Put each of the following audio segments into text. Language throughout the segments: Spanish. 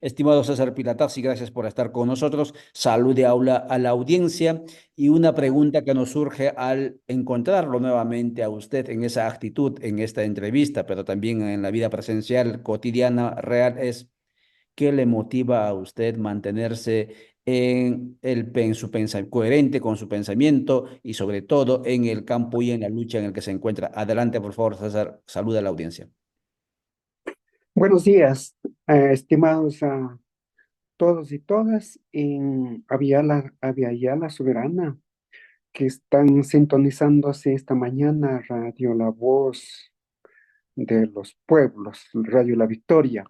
Estimado César Pilatazzi, gracias por estar con nosotros. Salud de aula a la audiencia y una pregunta que nos surge al encontrarlo nuevamente a usted en esa actitud, en esta entrevista, pero también en la vida presencial cotidiana real es, ¿qué le motiva a usted mantenerse en su coherente con su pensamiento y sobre todo en el campo y en la lucha en el que se encuentra? Adelante, por favor, César, saluda a la audiencia. Buenos días, estimados a todos y todas en Aviala Soberana, que están sintonizándose esta mañana Radio La Voz de los Pueblos, Radio La Victoria.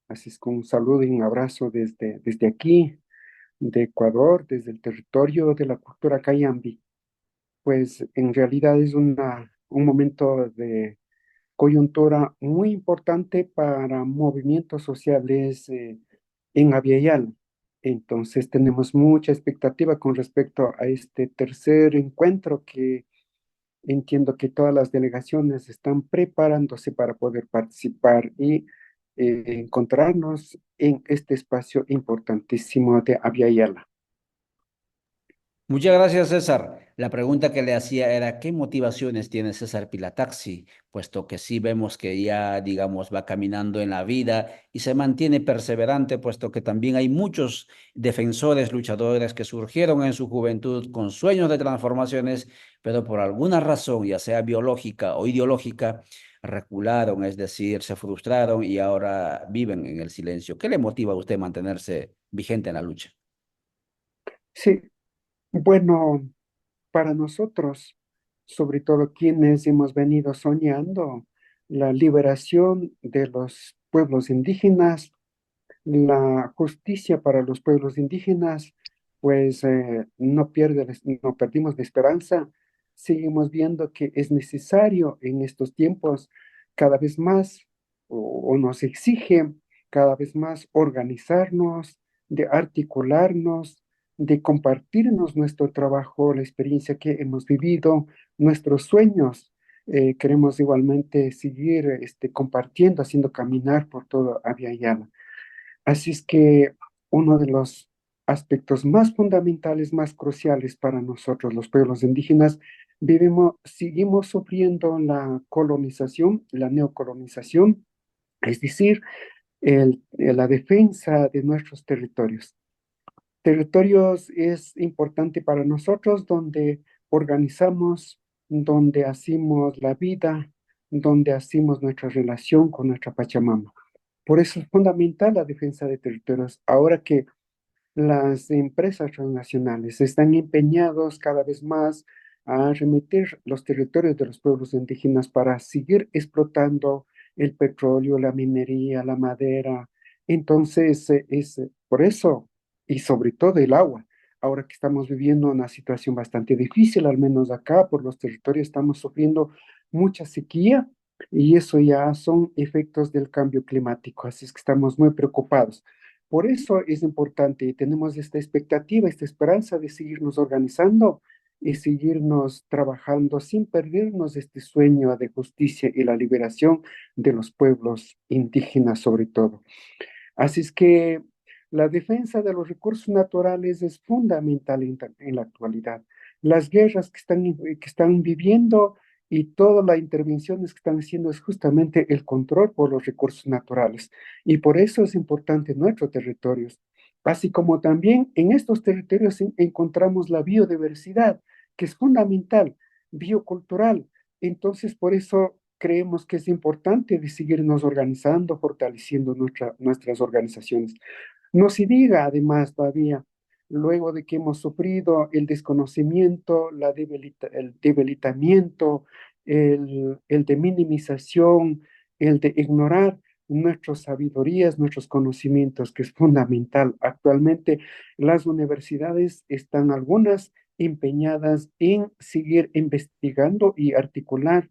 Así es, con un saludo y un abrazo desde aquí, de Ecuador, desde el territorio de la cultura Cayambi. Pues en realidad es un momento de coyuntura muy importante para movimientos sociales en Aviala. Entonces tenemos mucha expectativa con respecto a este tercer encuentro que entiendo que todas las delegaciones están preparándose para poder participar y encontrarnos en este espacio importantísimo de Aviala. Muchas gracias, César. La pregunta que le hacía era, ¿qué motivaciones tiene César Pilataxi? Puesto que sí vemos que ya, digamos, va caminando en la vida y se mantiene perseverante, puesto que también hay muchos defensores, luchadores que surgieron en su juventud con sueños de transformaciones, pero por alguna razón, ya sea biológica o ideológica, recularon, es decir, se frustraron y ahora viven en el silencio. ¿Qué le motiva a usted mantenerse vigente en la lucha? Sí, bueno, para nosotros, sobre todo quienes hemos venido soñando la liberación de los pueblos indígenas, la justicia para los pueblos indígenas, pues no perdimos la esperanza. Seguimos viendo que es necesario en estos tiempos cada vez más, o nos exige cada vez más organizarnos, de articularnos, de compartirnos nuestro trabajo, la experiencia que hemos vivido, nuestros sueños. Queremos igualmente seguir compartiendo, haciendo caminar por todo Abya Yala. Así es que uno de los aspectos más fundamentales, más cruciales para nosotros, los pueblos indígenas, seguimos sufriendo la colonización, la neocolonización, es decir, la defensa de nuestros territorios. Territorios es importante para nosotros donde organizamos, donde hacemos la vida, donde hacemos nuestra relación con nuestra Pachamama. Por eso es fundamental la defensa de territorios. Ahora que las empresas transnacionales están empeñados cada vez más a remitir los territorios de los pueblos indígenas para seguir explotando el petróleo, la minería, la madera. Entonces, es por eso, y sobre todo el agua. Ahora que estamos viviendo una situación bastante difícil, al menos acá por los territorios estamos sufriendo mucha sequía y eso ya son efectos del cambio climático, así es que estamos muy preocupados. Por eso es importante y tenemos esta expectativa, esta esperanza de seguirnos organizando y seguirnos trabajando sin perdernos este sueño de justicia y la liberación de los pueblos indígenas sobre todo. Así es que la defensa de los recursos naturales es fundamental en la actualidad. Las guerras que están viviendo y todas las intervenciones que están haciendo es justamente el control por los recursos naturales. Y por eso es importante nuestros territorios. Así como también en estos territorios encontramos la biodiversidad, que es fundamental, biocultural. Entonces, por eso creemos que es importante de seguirnos organizando, fortaleciendo nuestras organizaciones. No se diga además todavía, luego de que hemos sufrido el desconocimiento, el debilitamiento, el de minimización, el de ignorar nuestras sabidurías, nuestros conocimientos, que es fundamental. Actualmente las universidades están algunas empeñadas en seguir investigando y articular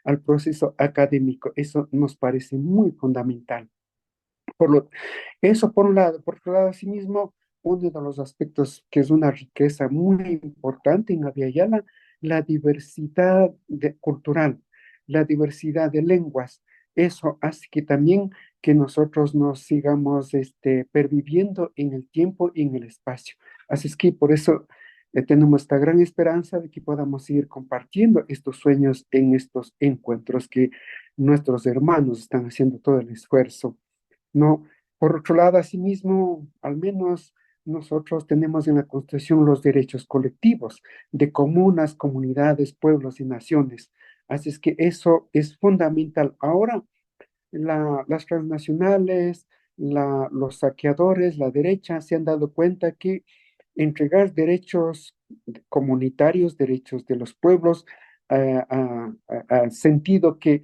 al proceso académico. Eso nos parece muy fundamental. Por lo, eso por un lado. Por otro lado, asimismo, uno de los aspectos que es una riqueza muy importante en Abya, la diversidad cultural, la diversidad de lenguas. Eso hace que también que nosotros nos sigamos perviviendo en el tiempo y en el espacio. Así es que por eso tenemos esta gran esperanza de que podamos seguir compartiendo estos sueños en estos encuentros que nuestros hermanos están haciendo todo el esfuerzo, ¿no? Por otro lado, asimismo, al menos nosotros tenemos en la Constitución los derechos colectivos de comunas, comunidades, pueblos y naciones. Así es que eso es fundamental. Ahora, las transnacionales, los saqueadores, la derecha, se han dado cuenta que entregar derechos comunitarios, derechos de los pueblos, a sentido que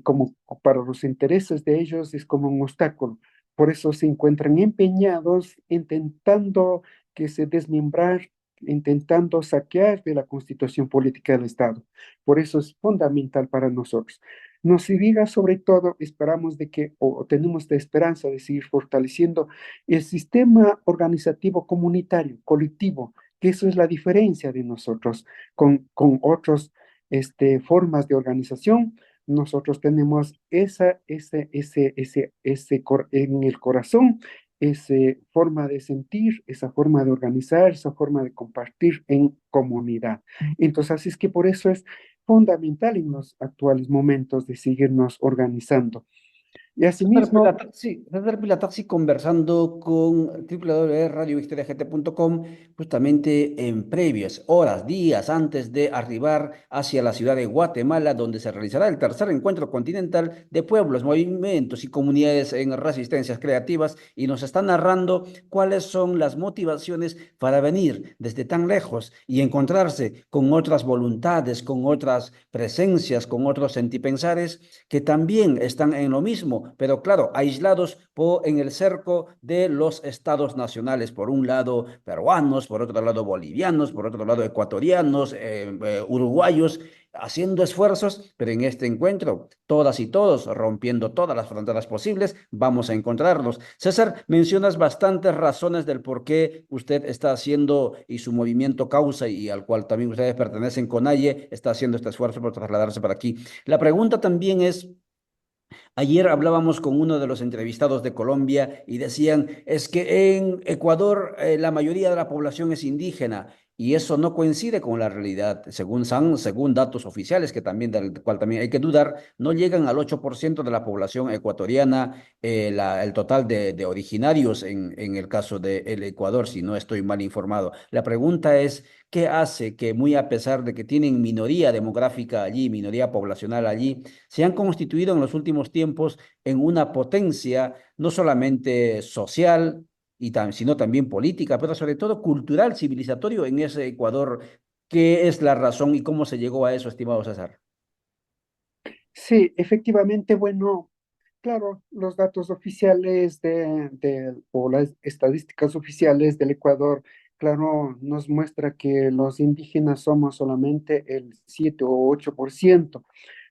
como para los intereses de ellos es como un obstáculo. Por eso se encuentran empeñados intentando que se desmembrar, intentando saquear de la constitución política del Estado. Por eso es fundamental para nosotros. No se diga sobre todo, esperamos de que, o tenemos la esperanza de seguir fortaleciendo el sistema organizativo comunitario, colectivo, que eso es la diferencia de nosotros con otras formas de organización. Nosotros tenemos en el corazón, esa forma de sentir, esa forma de organizar, esa forma de compartir en comunidad. Entonces, así es que por eso es fundamental en los actuales momentos de seguirnos organizando. Y asimismo, César Pilataxi conversando con www.radiovictoriagt.com justamente en previas horas, días antes de arribar hacia la ciudad de Guatemala, donde se realizará el tercer encuentro continental de pueblos, movimientos y comunidades en resistencias creativas y nos está narrando cuáles son las motivaciones para venir desde tan lejos y encontrarse con otras voluntades, con otras presencias, con otros sentipensares que también están en lo mismo, pero claro, aislados en el cerco de los estados nacionales, por un lado peruanos, por otro lado bolivianos, por otro lado ecuatorianos, uruguayos, haciendo esfuerzos, pero en este encuentro, todas y todos, rompiendo todas las fronteras posibles, vamos a encontrarlos. César, mencionas bastantes razones del por qué usted está haciendo y su movimiento causa y al cual también ustedes pertenecen con AYE, está haciendo este esfuerzo por trasladarse para aquí. La pregunta también es, ayer hablábamos con uno de los entrevistados de Colombia y decían, es que en Ecuador la mayoría de la población es indígena y eso no coincide con la realidad. Según datos oficiales, que también, del cual también hay que dudar, no llegan al 8% de la población ecuatoriana, el total de originarios en el caso del Ecuador, si no estoy mal informado. La pregunta es, ¿qué hace que muy a pesar de que tienen minoría demográfica allí, minoría poblacional allí, se han constituido en los últimos tiempos en una potencia no solamente social, sino también política, pero sobre todo cultural, civilizatorio en ese Ecuador? ¿Qué es la razón y cómo se llegó a eso, estimado César? sí, efectivamente, bueno, claro, los datos oficiales o las estadísticas oficiales del Ecuador, claro, nos muestra que los indígenas somos solamente el 7 o 8%,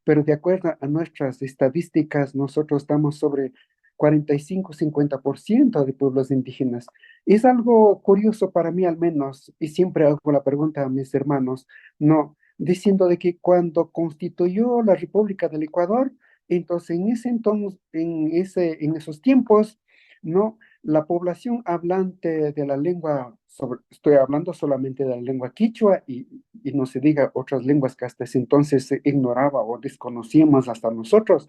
pero de acuerdo a nuestras estadísticas, nosotros estamos sobre 45-50% de pueblos indígenas. Es algo curioso para mí al menos, y siempre hago la pregunta a mis hermanos, no, diciendo de que cuando constituyó la República del Ecuador, entonces, en esos tiempos, ¿no? La población hablante de la lengua, estoy hablando solamente de la lengua quichua y no se diga otras lenguas que hasta ese entonces se ignoraba o desconocíamos hasta nosotros.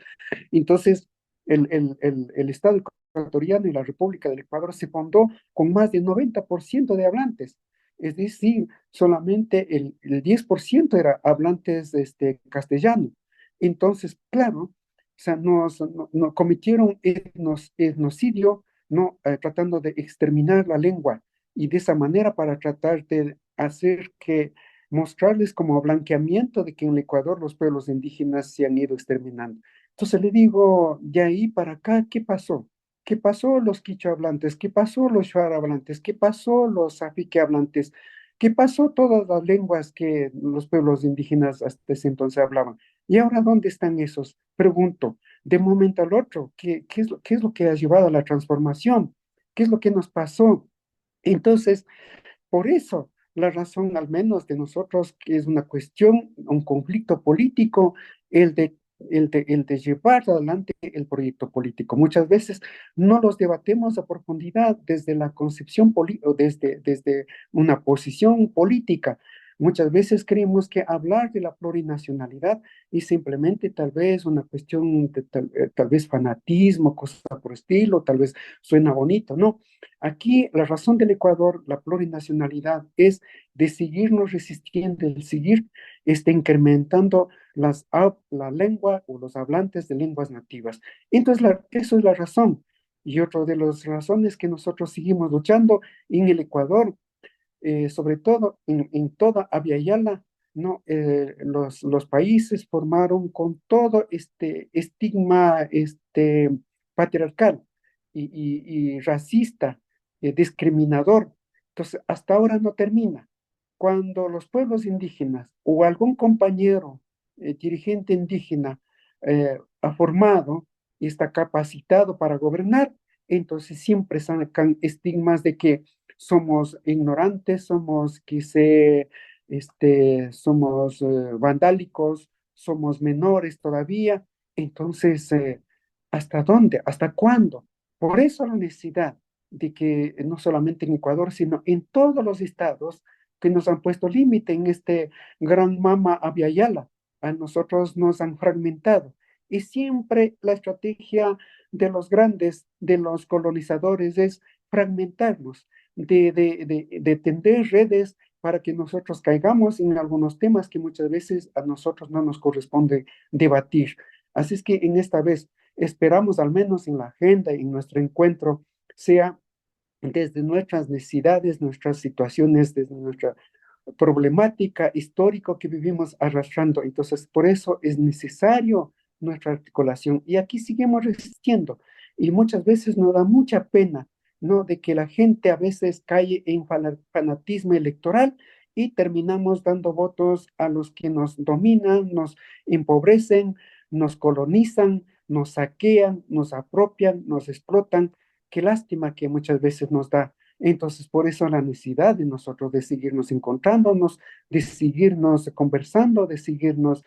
Entonces, el Estado ecuatoriano y la República del Ecuador se fundó con más del 90% de hablantes. Es decir, solamente el 10% era hablantes de castellano. Entonces, claro, o sea, cometieron etnocidio, ¿no? Tratando de exterminar la lengua y de esa manera para tratar de hacer que mostrarles como blanqueamiento de que en el Ecuador los pueblos indígenas se han ido exterminando. Entonces le digo, de ahí para acá, ¿qué pasó? ¿Qué pasó los quichua hablantes? ¿Qué pasó los shuar hablantes? ¿Qué pasó los afique hablantes? ¿Qué pasó todas las lenguas que los pueblos indígenas hasta ese entonces hablaban? ¿Y ahora dónde están esos? Pregunto, de un momento al otro, qué es lo que ha llevado a la transformación? ¿Qué es lo que nos pasó? Entonces, por eso, la razón al menos de nosotros, que es una cuestión, un conflicto político, el de el de llevar adelante el proyecto político. Muchas veces no los debatemos a profundidad desde la concepción o desde una posición política. Muchas veces creemos que hablar de la plurinacionalidad es simplemente tal vez una cuestión de tal vez fanatismo, cosas por estilo, tal vez suena bonito. No, aquí la razón del Ecuador, la plurinacionalidad, es de seguirnos resistiendo, el seguir incrementando la lengua o los hablantes de lenguas nativas. Entonces, eso es la razón. Y otra de las razones que nosotros seguimos luchando en el Ecuador, sobre todo en toda Abya Yala, ¿no? Los países formaron con todo este estigma patriarcal y racista, discriminador. Entonces, hasta ahora no termina. Cuando los pueblos indígenas o algún compañero dirigente indígena ha formado y está capacitado para gobernar, entonces siempre sacan estigmas de que somos ignorantes, somos quizá, somos vandálicos, somos menores todavía. Entonces, ¿hasta dónde? ¿Hasta cuándo? Por eso la necesidad de que no solamente en Ecuador, sino en todos los estados que nos han puesto límite en este gran mama Aviala, a nosotros nos han fragmentado. Y siempre la estrategia de los grandes, de los colonizadores, es fragmentarnos de tender redes para que nosotros caigamos en algunos temas que muchas veces a nosotros no nos corresponde debatir. Así es que en esta vez esperamos, al menos en la agenda, en nuestro encuentro, sea desde nuestras necesidades, nuestras situaciones, desde nuestra problemática histórica que vivimos arrastrando. Entonces, por eso es necesario nuestra articulación. Y aquí seguimos resistiendo. Y muchas veces nos da mucha pena, ¿no? De que la gente a veces cae en fanatismo electoral y terminamos dando votos a los que nos dominan, nos empobrecen, nos colonizan, nos saquean, nos apropian, nos explotan. Qué lástima que muchas veces nos da. Entonces, por eso la necesidad de nosotros de seguirnos encontrándonos, de seguirnos conversando, de seguirnos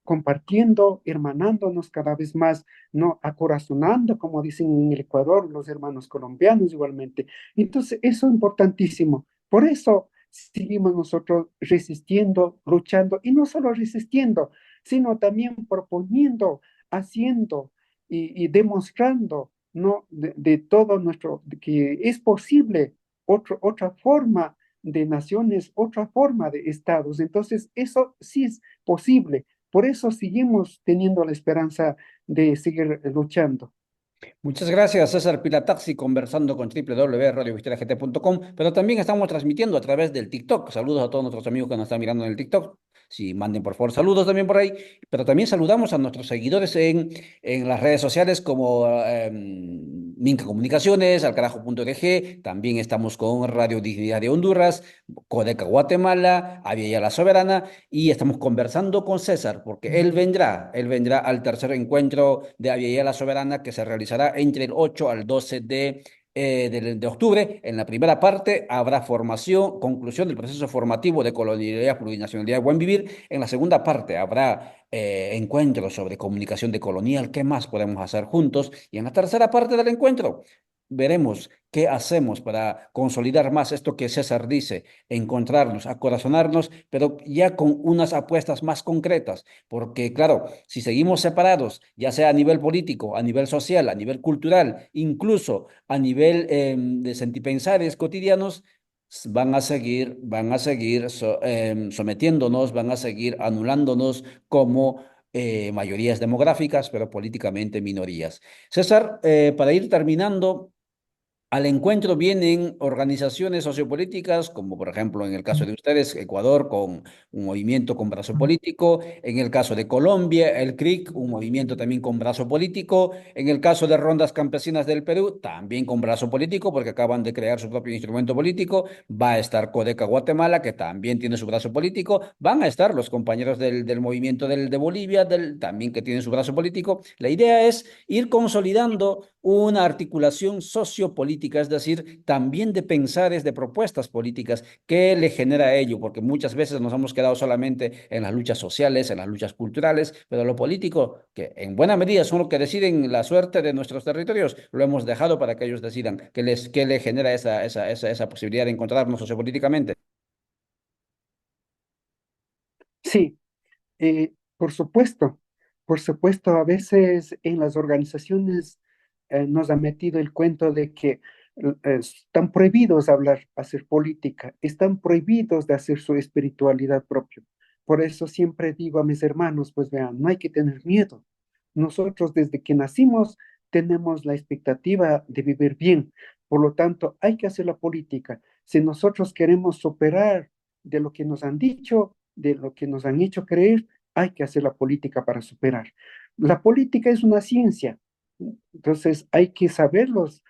compartiendo, hermanándonos cada vez más, no acorazonando, como dicen en el Ecuador, los hermanos colombianos igualmente. Entonces, eso es importantísimo. Por eso seguimos nosotros resistiendo, luchando, y no solo resistiendo, sino también proponiendo, haciendo y demostrando, ¿no? De todo nuestro, de que es posible otra forma de naciones, otra forma de estados. Entonces, eso sí es posible. Por eso seguimos teniendo la esperanza de seguir luchando. Muchas gracias, César Pilataxi, conversando con www.radiovisiteragt.com, pero también estamos transmitiendo a través del TikTok. Saludos a todos nuestros amigos que nos están mirando en el TikTok. Si manden por favor saludos también por ahí, pero también saludamos a nuestros seguidores en las redes sociales como Minca Comunicaciones, alcarajo.org, también estamos con Radio Dignidad de Honduras, Codeca Guatemala, Avia La Soberana, y estamos conversando con César, porque él vendrá al tercer encuentro de Avia La Soberana que se realizará entre el 8 al 12 de octubre. En la primera parte habrá formación, conclusión del proceso formativo de colonialidad, plurinacionalidad y buen vivir. En la segunda parte habrá encuentros sobre comunicación decolonial, qué más podemos hacer juntos. Y en la tercera parte del encuentro veremos qué hacemos para consolidar más esto que César dice, encontrarnos, acorazonarnos, pero ya con unas apuestas más concretas, porque claro, si seguimos separados, ya sea a nivel político, a nivel social, a nivel cultural, incluso a nivel de sentipensares cotidianos, van a seguir sometiéndonos, van a seguir anulándonos como mayorías demográficas, pero políticamente minorías. César, para ir terminando, al encuentro vienen organizaciones sociopolíticas, como por ejemplo en el caso de ustedes, Ecuador, con un movimiento con brazo político, en el caso de Colombia, el CRIC, un movimiento también con brazo político, en el caso de Rondas Campesinas del Perú, también con brazo político, porque acaban de crear su propio instrumento político, va a estar Codeca Guatemala, que también tiene su brazo político, van a estar los compañeros del movimiento de Bolivia, también que tienen su brazo político. La idea es ir consolidando una articulación sociopolítica política, es decir, también de pensares de propuestas políticas. ¿Qué le genera a ello? Porque muchas veces nos hemos quedado solamente en las luchas sociales, en las luchas culturales, pero lo político, que en buena medida son los que deciden la suerte de nuestros territorios, lo hemos dejado para que ellos decidan qué le genera esa posibilidad de encontrarnos sociopolíticamente. Sí, por supuesto, a veces en las organizaciones nos ha metido el cuento de que están prohibidos hablar, hacer política, están prohibidos de hacer su espiritualidad propia. Por eso siempre digo a mis hermanos, pues vean, no hay que tener miedo. Nosotros desde que nacimos tenemos la expectativa de vivir bien. Por lo tanto, hay que hacer la política. Si nosotros queremos superar de lo que nos han dicho, de lo que nos han hecho creer, hay que hacer la política para superar. La política es una ciencia, entonces hay que saberlos.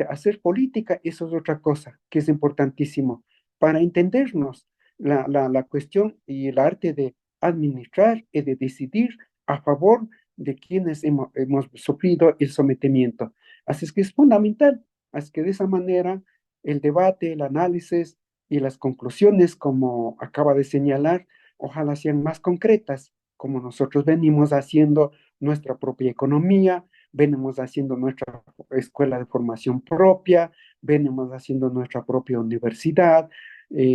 Hacer política, eso es otra cosa que es importantísimo para entendernos la cuestión y el arte de administrar y de decidir a favor de quienes hemos sufrido el sometimiento. Así es que es fundamental, así que de esa manera el debate, el análisis y las conclusiones, como acaba de señalar, ojalá sean más concretas, como nosotros venimos haciendo nuestra propia economía, venimos haciendo nuestra escuela de formación propia, venimos haciendo nuestra propia universidad,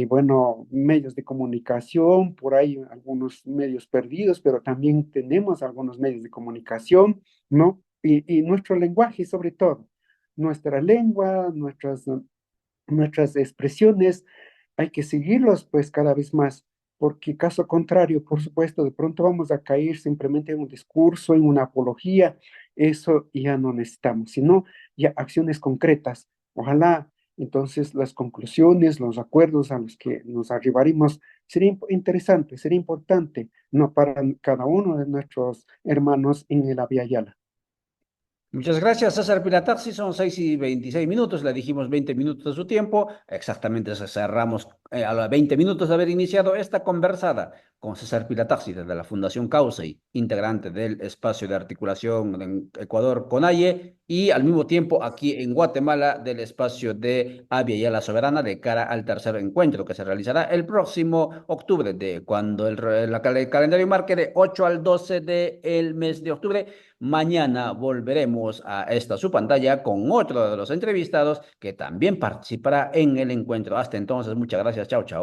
bueno, medios de comunicación, por ahí algunos medios perdidos, pero también tenemos algunos medios de comunicación, ¿no? Y nuestro lenguaje sobre todo, nuestra lengua, nuestras expresiones, hay que seguirlos pues cada vez más, porque caso contrario, por supuesto, de pronto vamos a caer simplemente en un discurso, en una apología, eso ya no necesitamos, sino ya acciones concretas. Ojalá entonces las conclusiones, los acuerdos a los que nos arribaremos sería interesante, sería importante, no para cada uno de nuestros hermanos en el Abya Yala. Muchas gracias, César Pilataxi. Son 6:26. Le dijimos 20 minutos de su tiempo. Exactamente cerramos a los 20 minutos de haber iniciado esta conversada con César Pilataxi desde la Fundación Cauce, integrante del espacio de articulación en Ecuador, CONAIE, y al mismo tiempo aquí en Guatemala del espacio de Abya Yala Soberana de cara al tercer encuentro que se realizará el próximo octubre, de cuando el calendario marque de 8 al 12 del mes de octubre. Mañana volveremos a esta su pantalla con otro de los entrevistados que también participará en el encuentro. Hasta entonces, muchas gracias. Chao, chao.